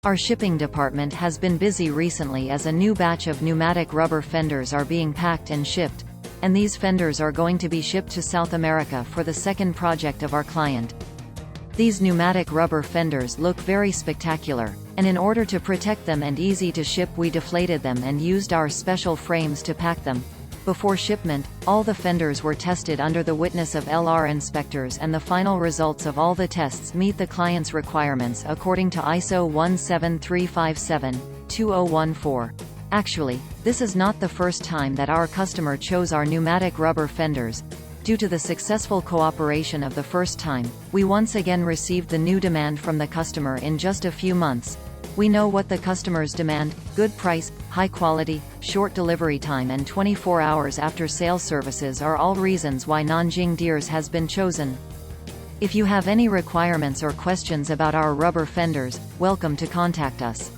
Our shipping department has been busy recently as a new batch of pneumatic rubber fenders are being packed and shipped, and these fenders are going to be shipped to South America for the second project of our client. These pneumatic rubber fenders look very spectacular, and in order to protect them and easy to ship, we deflated them and used our special frames to pack them. Before shipment, all the fenders were tested under the witness of LR inspectors, and the final results of all the tests meet the client's requirements according to ISO 17357-2014. Actually, this is not the first time that our customer chose our pneumatic rubber fenders. Due to the successful cooperation of the first time, we once again received the new demand from the customer in just a few months. We know what the customers demand: good price, high quality, short delivery time and 24 hours after sales services are all reasons why Nanjing Deers has been chosen. If you have any requirements or questions about our rubber fenders, welcome to contact us.